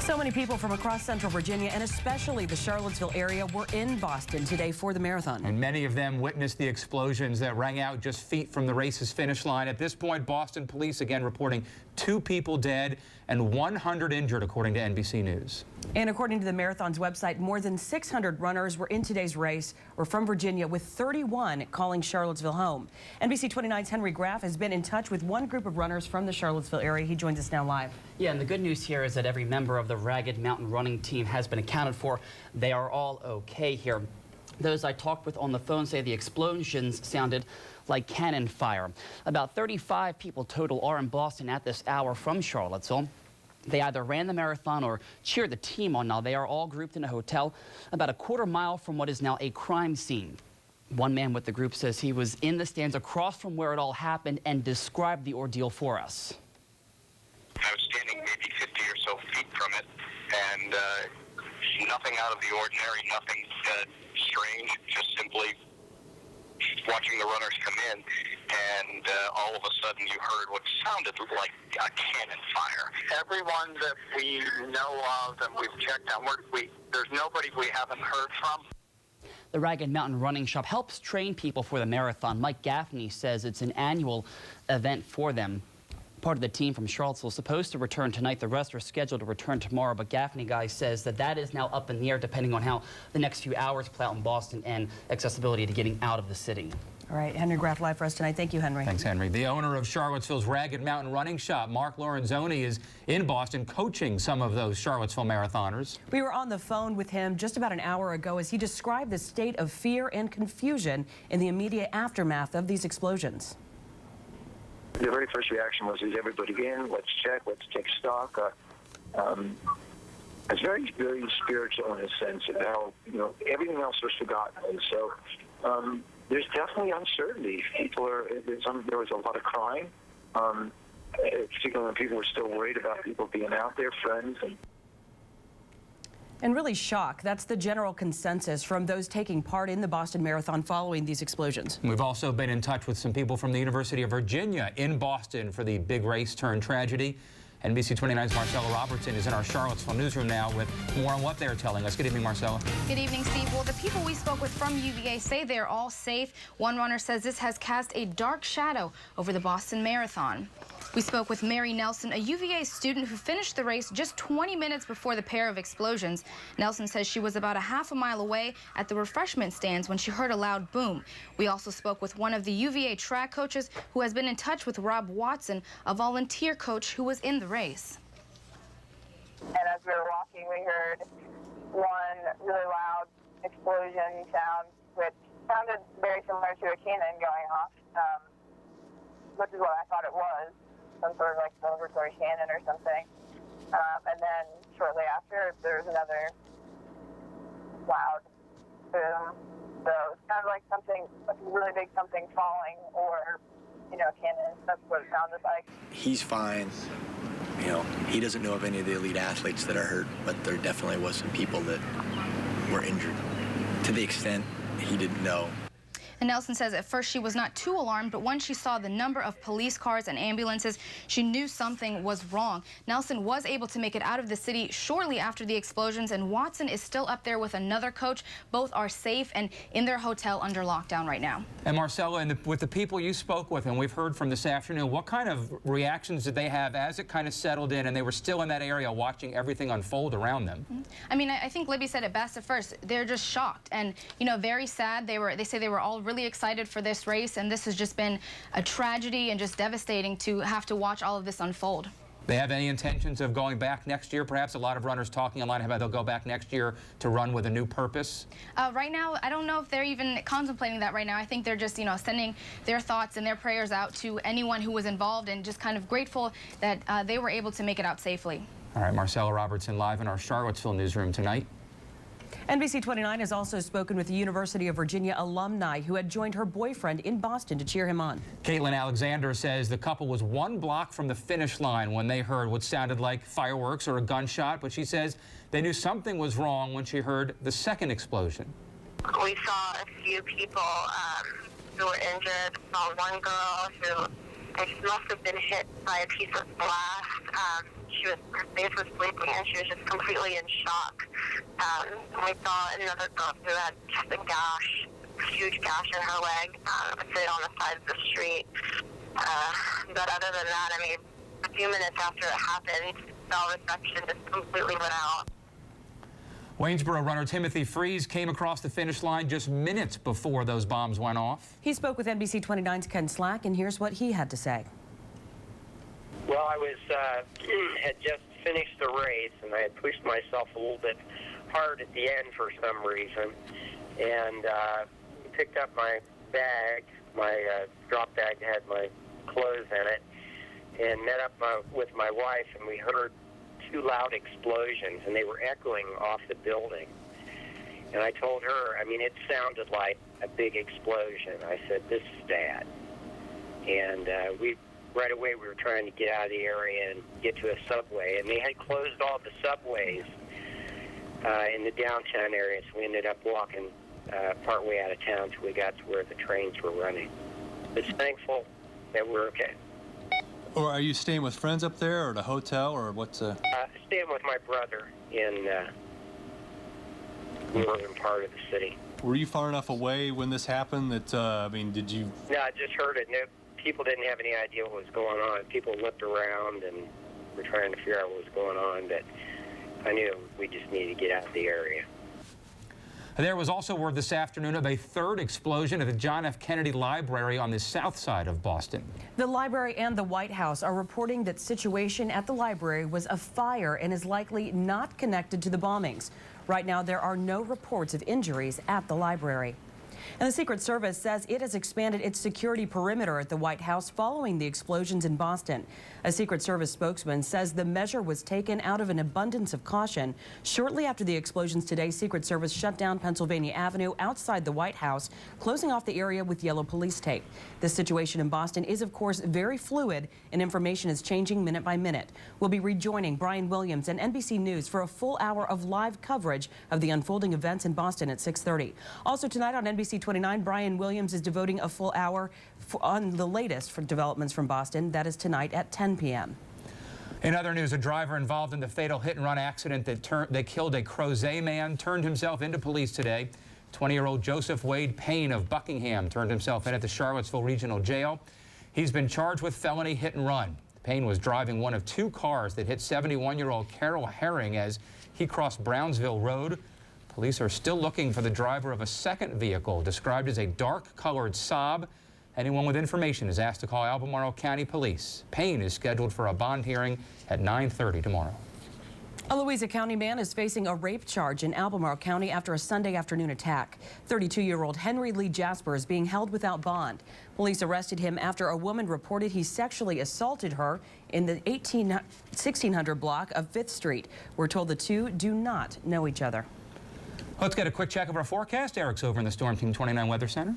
So many people from across Central Virginia and especially the Charlottesville area were in Boston today for the marathon. And many of them witnessed the explosions that rang out just feet from the race's finish line. At this point, Boston police again reporting 2 people dead and 100 injured, according to NBC News. And according to the marathon's website, more than 600 runners were in today's race or from Virginia, with 31 calling Charlottesville home. NBC29's Henry Graff has been in touch with one group of runners from the Charlottesville area. He joins us now live. Yeah, and the good news here is that every member of the Ragged Mountain running team has been accounted for. They are all okay here. Those I talked with on the phone say the explosions sounded like cannon fire. About 35 people total are in Boston at this hour from Charlottesville. They either ran the marathon or cheered the team on. Now, they are all grouped in a hotel about a quarter-mile from what is now a crime scene. One man with the group says he was in the stands across from where it all happened and described the ordeal for us. I was standing maybe 50 or so feet from it, and nothing out of the ordinary, nothing strange, just simply watching the runners come in, and all of a sudden you heard what sounded like a cannon fire. Everyone that we know of and we've checked on, there's nobody we haven't heard from. The Ragged Mountain Running Shop helps train people for the marathon. Mike Gaffney says it's an annual event for them. Part of the team from Charlottesville is supposed to return tonight. The rest are scheduled to return tomorrow, but Gaffney guy says that is now up in the air depending on how the next few hours play out in Boston and accessibility to getting out of the city. All right, Henry Graff live for us tonight. Thank you, Henry. Thanks, Henry. The owner of Charlottesville's Ragged Mountain Running Shop, Mark Lorenzoni, is in Boston coaching some of those Charlottesville marathoners. We were on the phone with him just about an hour ago as he described the state of fear and confusion in the immediate aftermath of these explosions. The very first reaction was, is everybody in? Let's take stock. It's very, very spiritual in a sense of how, everything else was forgotten. And so there's definitely uncertainty. There was a lot of crying, particularly when people were still worried about people being out there, friends. And really shock. That's the general consensus from those taking part in the Boston Marathon following these explosions. We've also been in touch with some people from the University of Virginia in Boston for the big race turned tragedy. NBC29's Marcella Robertson is in our Charlottesville newsroom now with more on what they're telling us. Good evening, Marcella. Good evening, Steve. Well, the people we spoke with from UVA say they're all safe. One runner says this has cast a dark shadow over the Boston Marathon. We spoke with Mary Nelson, a UVA student who finished the race just 20 minutes before the pair of explosions. Nelson says she was about a half a mile away at the refreshment stands when she heard a loud boom. We also spoke with one of the UVA track coaches who has been in touch with Rob Watson, a volunteer coach who was in the race. And as we were walking, we heard one really loud explosion sound, which sounded very similar to a cannon going off, which is what I thought it was. Some sort of like celebratory cannon or something. And then shortly after, there was another loud boom. So it sounded like something, like a really big something falling, or, a cannon. That's what it sounded like. He's fine. He doesn't know of any of the elite athletes that are hurt, but there definitely was some people that were injured to the extent he didn't know. And Nelson says at first she was not too alarmed, but once she saw the number of police cars and ambulances, she knew something was wrong. Nelson was able to make it out of the city shortly after the explosions, and Watson is still up there with another coach. Both are safe and in their hotel under lockdown right now. And Marcella, with the people you spoke with and we've heard from this afternoon, what kind of reactions did they have as it kind of settled in and they were still in that area watching everything unfold around them? I mean, I think Libby said it best at first. They're just shocked and, very sad. They say they were all really excited for this race, and this has just been a tragedy and just devastating to have to watch all of this unfold. They have any intentions of going back next year? Perhaps a lot of runners talking online about they'll go back next year to run with a new purpose. Right now, I don't know if they're even contemplating that right now. I think they're just, sending their thoughts and their prayers out to anyone who was involved and just kind of grateful that they were able to make it out safely. All right, Marcella Robertson live in our Charlottesville newsroom tonight. NBC29 has also spoken with the University of Virginia alumni who had joined her boyfriend in Boston to cheer him on. Caitlin Alexander says the couple was 1 block from the finish line when they heard what sounded like fireworks or a gunshot, but she says they knew something was wrong when she heard the second explosion. We saw a few people who were injured. Saw one girl who must have been hit by a piece of glass. her face was sleeping, and she was just completely in shock. And we saw another girl who had just a gash, huge gash in her leg, sitting on the side of the street. But other than that, I mean, a few minutes after it happened, cell reception just completely went out. Waynesboro runner Timothy Freeze came across the finish line just minutes before those bombs went off. He spoke with NBC29's Ken Slack, and here's what he had to say. Well, I was had just finished the race, and I had pushed myself a little bit hard at the end for some reason, and picked up my bag. My drop bag had my clothes in it, and met up with my wife, and we heard two loud explosions, and they were echoing off the building. And I told her, I mean, it sounded like a big explosion. I said, this is bad. And right away we were trying to get out of the area and get to a subway, and they had closed all the subways in the downtown area, so we ended up walking partway out of town till we got to where the trains were running. But thankful that we're okay. Or are you staying with friends up there, or at a hotel, or what's Staying with my brother in the northern part of the city. Were you far enough away when this happened that, I mean, did you... No, I just heard it. No, people didn't have any idea what was going on. People looked around and were trying to figure out what was going on, but I knew we just needed to get out of the area. There was also word this afternoon of a third explosion at the John F. Kennedy Library on the south side of Boston. The library and the White House are reporting that situation at the library was a fire and is likely not connected to the bombings. Right now, there are no reports of injuries at the library. And the Secret Service says it has expanded its security perimeter at the White House following the explosions in Boston. A Secret Service spokesman says the measure was taken out of an abundance of caution. Shortly after the explosions today, Secret Service shut down Pennsylvania Avenue outside the White House, closing off the area with yellow police tape. The situation in Boston is, of course, very fluid, and information is changing minute by minute. We'll be rejoining Brian Williams and NBC News for a full hour of live coverage of the unfolding events in Boston at 6:30. Also tonight on NBC29, Brian Williams is devoting a full hour on the latest for developments from Boston. That is tonight at 10 p.m. In other news, a driver involved in the fatal hit-and-run accident that killed a Crozet man turned himself into police today. 20-year-old Joseph Wade Payne of Buckingham turned himself in at the Charlottesville Regional Jail. He's been charged with felony hit-and-run. Payne was driving one of two cars that hit 71-year-old Carol Herring as he crossed Brownsville Road. Police are still looking for the driver of a second vehicle described as a dark-colored Saab. Anyone with information is asked to call Albemarle County Police. Payne is scheduled for a bond hearing at 9:30 tomorrow. A Louisa County man is facing a rape charge in Albemarle County after a Sunday afternoon attack. 32-year-old Henry Lee Jasper is being held without bond. Police arrested him after a woman reported he sexually assaulted her in the 1600 block of 5th Street. We're told the two do not know each other. Let's get a quick check of our forecast. Eric's over in the Storm Team 29 Weather Center.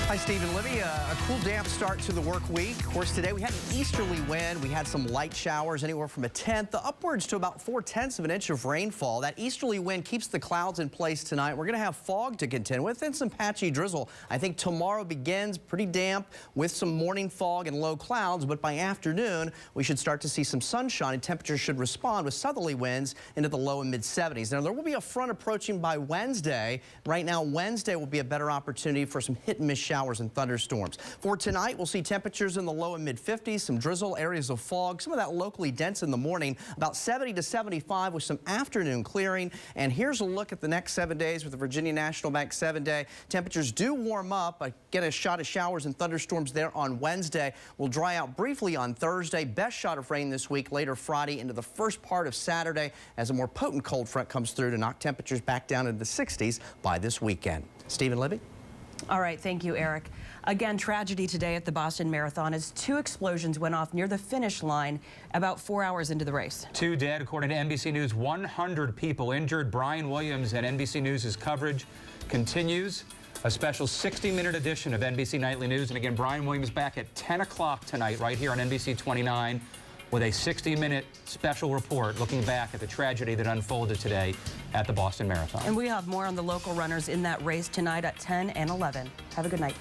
Hi, Steve and Libby. A cool, damp start to the work week. Of course, today we had an easterly wind. We had some light showers, anywhere from 1/10 upwards to about 4/10 of an inch of rainfall. That easterly wind keeps the clouds in place tonight. We're going to have fog to contend with and some patchy drizzle. I think tomorrow begins pretty damp with some morning fog and low clouds, but by afternoon, we should start to see some sunshine and temperatures should respond with southerly winds into the low and mid-70s. Now, there will be a front approaching by Wednesday. Right now, Wednesday will be a better opportunity for some hit-and-miss showers and thunderstorms. For tonight, we'll see temperatures in the low and mid-50s, some drizzle, areas of fog, some of that locally dense in the morning, about 70 to 75 with some afternoon clearing. And here's a look at the next 7 days with the Virginia National Bank 7-day. Temperatures do warm up. Get a shot of showers and thunderstorms there on Wednesday. We'll dry out briefly on Thursday. Best shot of rain this week, later Friday into the first part of Saturday as a more potent cold front comes through to knock temperatures back down into the 60s by this weekend. Stephen Libby? All right, thank you, Eric. Again, tragedy today at the Boston Marathon as 2 explosions went off near the finish line about 4 hours into the race. 2 dead, according to NBC News. 100 people injured. Brian Williams and NBC News' coverage continues. A special 60-minute edition of NBC Nightly News. And again, Brian Williams back at 10 o'clock tonight right here on NBC 29 with a 60-minute special report looking back at the tragedy that unfolded today at the Boston Marathon. And we have more on the local runners in that race tonight at 10 and 11. Have a good night.